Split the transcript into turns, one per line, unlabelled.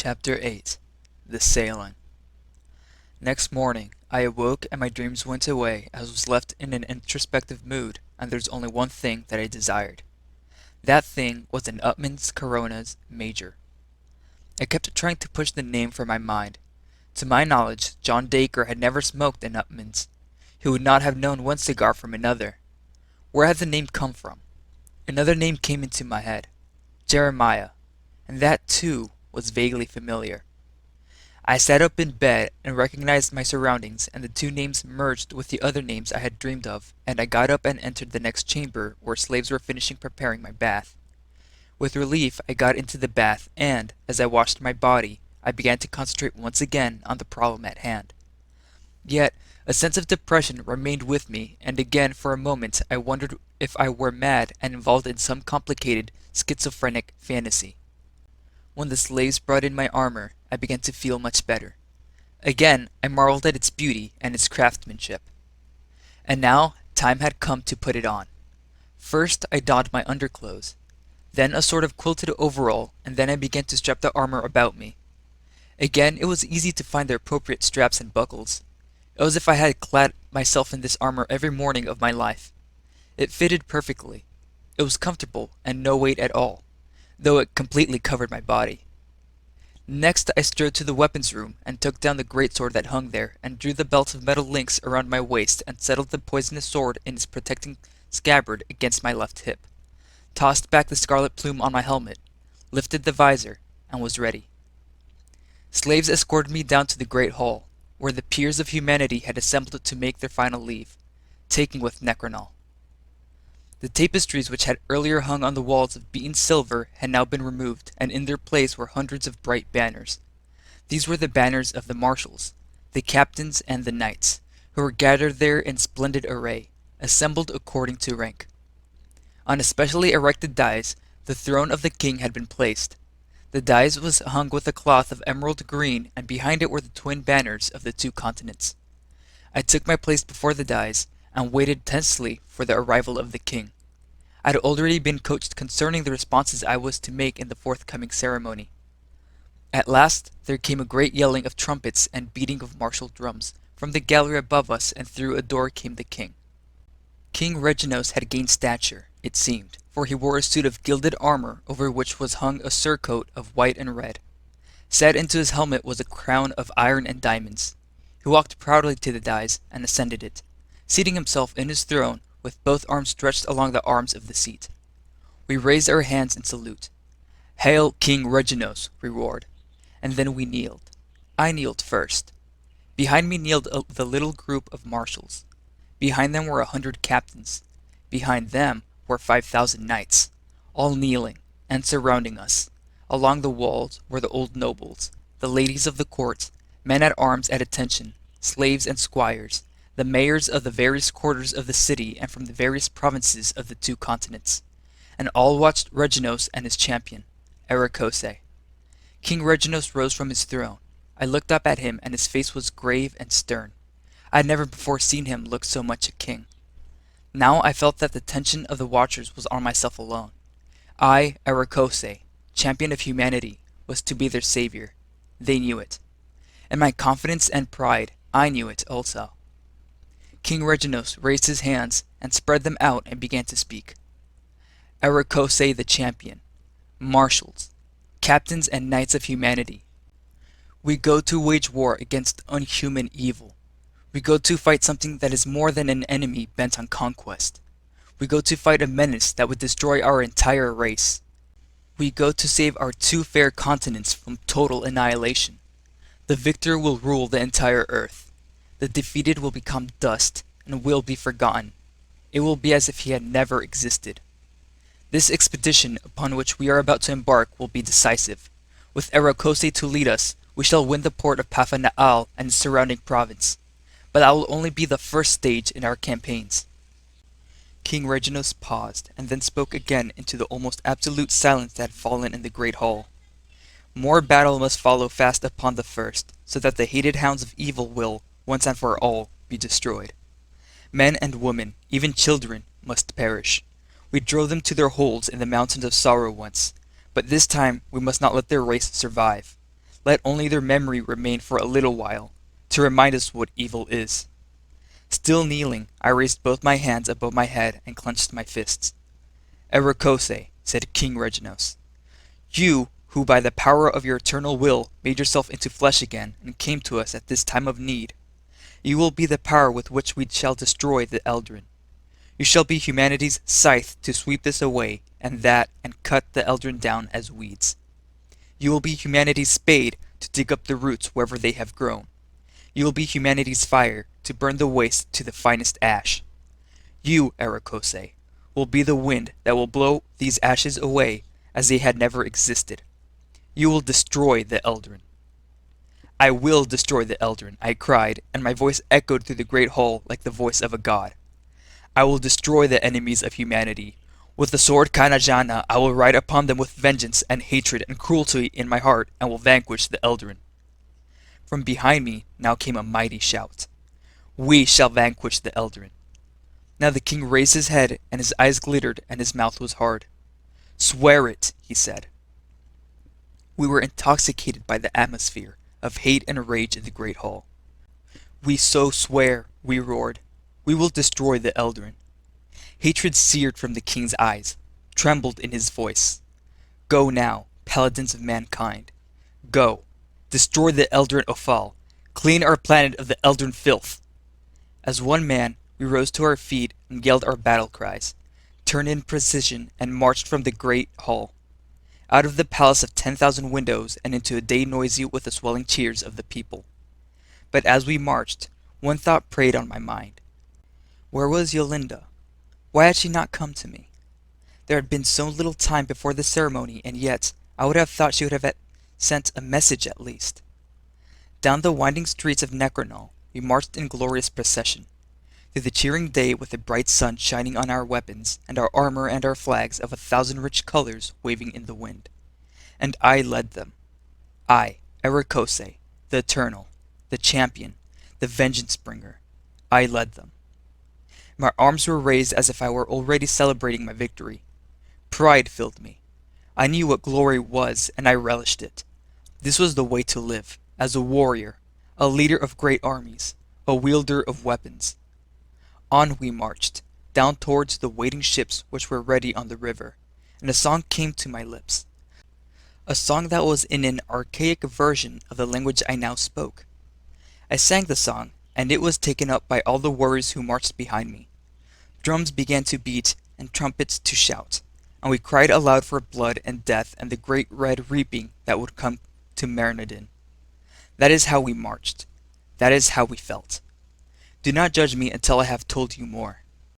Chapter 8 The Sailing Next morning, I awoke and my dreams went away as I was left in an introspective mood, and there's only one thing that I desired. That thing was an Upman's Coronas Major. I kept trying to push the name from my mind. To my knowledge, John Dacre had never smoked an Upman's. He would not have known one cigar from another. Where had the name come from? Another name came into my head. Jeremiah. And that, too, was vaguely familiar. I sat up in bed and recognized my surroundings, and the two names merged with the other names I had dreamed of, and I got up and entered the next chamber where slaves were finishing preparing my bath. With relief, I got into the bath, and, as I washed my body, I began to concentrate once again on the problem at hand. Yet, a sense of depression remained with me, and again for a moment I wondered if I were mad and involved in some complicated, schizophrenic fantasy. When the slaves brought in my armor, I began to feel much better. Again, I marveled at its beauty and its craftsmanship. And now, time had come to put it on. First, I donned my underclothes, then a sort of quilted overall, and then I began to strap the armor about me. Again, it was easy to find the appropriate straps and buckles. It was as if I had clad myself in this armor every morning of my life. It fitted perfectly. It was comfortable and no weight at all, though it completely covered my body. Next I strode to the weapons room and took down the greatsword that hung there, and drew the belt of metal links around my waist and settled the poisonous sword in its protecting scabbard against my left hip, tossed back the scarlet plume on my helmet, lifted the visor, and was ready. Slaves escorted me down to the great hall, where the peers of humanity had assembled to make their final leave, taking with Necronol. The tapestries which had earlier hung on the walls of beaten silver had now been removed, and in their place were hundreds of bright banners. These were the banners of the marshals, the captains, and the knights, who were gathered there in splendid array, assembled according to rank. On a specially erected dais, the throne of the king had been placed. The dais was hung with a cloth of emerald green, and behind it were the twin banners of the two continents. I took my place before the dais, and waited tensely for the arrival of the king. I had already been coached concerning the responses I was to make in the forthcoming ceremony. At last there came a great yelling of trumpets and beating of martial drums. From the gallery above us and through a door came the king. King Reginos had gained stature, it seemed, for he wore a suit of gilded armor over which was hung a surcoat of white and red. Set into his helmet was a crown of iron and diamonds. He walked proudly to the dais and ascended it, seating himself in his throne with both arms stretched along the arms of the seat. We raised our hands in salute. "Hail, King Reginos," we roared, and then we kneeled. I kneeled first. Behind me kneeled the little group of marshals. Behind them were 100 captains. Behind them were 5,000 knights, all kneeling and surrounding us. Along the walls were the old nobles, the ladies of the court, men-at-arms at attention, slaves and squires, the mayors of the various quarters of the city and from the various provinces of the two continents, and all watched Reginos and his champion, Ericose. King Reginos rose from his throne. I looked up at him, and his face was grave and stern. I had never before seen him look so much a king. Now I felt that the attention of the watchers was on myself alone. I, Ericose, champion of humanity, was to be their savior. They knew it. And my confidence and pride, I knew it also. King Reginos raised his hands and spread them out and began to speak. "Ericose the champion, marshals, captains and knights of humanity, we go to wage war against unhuman evil. We go to fight something that is more than an enemy bent on conquest. We go to fight a menace that would destroy our entire race. We go to save our two fair continents from total annihilation. The victor will rule the entire earth. The defeated will become dust and will be forgotten. It will be as if he had never existed. This expedition upon which we are about to embark will be decisive. With Ericose to lead us, we shall win the port of Pafanaal and its surrounding province. But that will only be the first stage in our campaigns." King Reginos paused, and then spoke again into the almost absolute silence that had fallen in the great hall. "More battle must follow fast upon the first, so that the hated hounds of evil will, once and for all, be destroyed. Men and women, even children, must perish. We drove them to their holes in the mountains of sorrow once, but this time we must not let their race survive. Let only their memory remain for a little while, to remind us what evil is. Still kneeling, I raised both my hands above my head and clenched my fists. Erikose, said King Reginos, you, who by the power of your eternal will made yourself into flesh again and came to us at this time of need, you will be the power with which we shall destroy the Eldrin. You shall be humanity's scythe to sweep this away and that and cut the Eldrin down as weeds. You will be humanity's spade to dig up the roots wherever they have grown. You will be humanity's fire to burn the waste to the finest ash. You, Erikose, will be the wind that will blow these ashes away as they had never existed. You will destroy the Eldrin. I will destroy the Eldrin, I cried, and my voice echoed through the great hall like the voice of a god. I will destroy the enemies of humanity. With the sword Kanajana, I will ride upon them with vengeance and hatred and cruelty in my heart, and will vanquish the Eldrin. From behind me now came a mighty shout. We shall vanquish the Eldrin. Now the king raised his head, and his eyes glittered, and his mouth was hard. Swear it, he said. We were intoxicated by the atmosphere of hate and rage in the great hall. We so swear, we roared. We will destroy the Eldrin. Hatred seared from the king's eyes, trembled in his voice. Go now, paladins of mankind. Go. Destroy the Eldrin Ophal. Clean our planet of the Eldrin filth. As one man, we rose to our feet and yelled our battle cries, turned in precision, and marched from the great hall, out of the palace of 10,000 windows and into a day noisy with the swelling cheers of the people. But as we marched, one thought preyed on my mind. Where was Yolinda? Why had she not come to me? There had been so little time before the ceremony, and yet I would have thought she would have sent a message at least. Down the winding streets of Necronol, we marched in glorious procession, through the cheering day with the bright sun shining on our weapons, and our armor and our flags of 1,000 rich colors waving in the wind. And I led them. I, Erikose, the Eternal, the Champion, the Vengeance Bringer. I led them. My arms were raised as if I were already celebrating my victory. Pride filled me. I knew what glory was, and I relished it. This was the way to live, as a warrior, a leader of great armies, a wielder of weapons. On we marched, down towards the waiting ships which were ready on the river, and a song came to my lips. A song that was in an archaic version of the language I now spoke. I sang the song, and it was taken up by all the warriors who marched behind me. Drums began to beat, and trumpets to shout, and we cried aloud for blood and death and the great red reaping that would come to Mernadin. That is how we marched. That is how we felt. Do not judge me until I have told you more.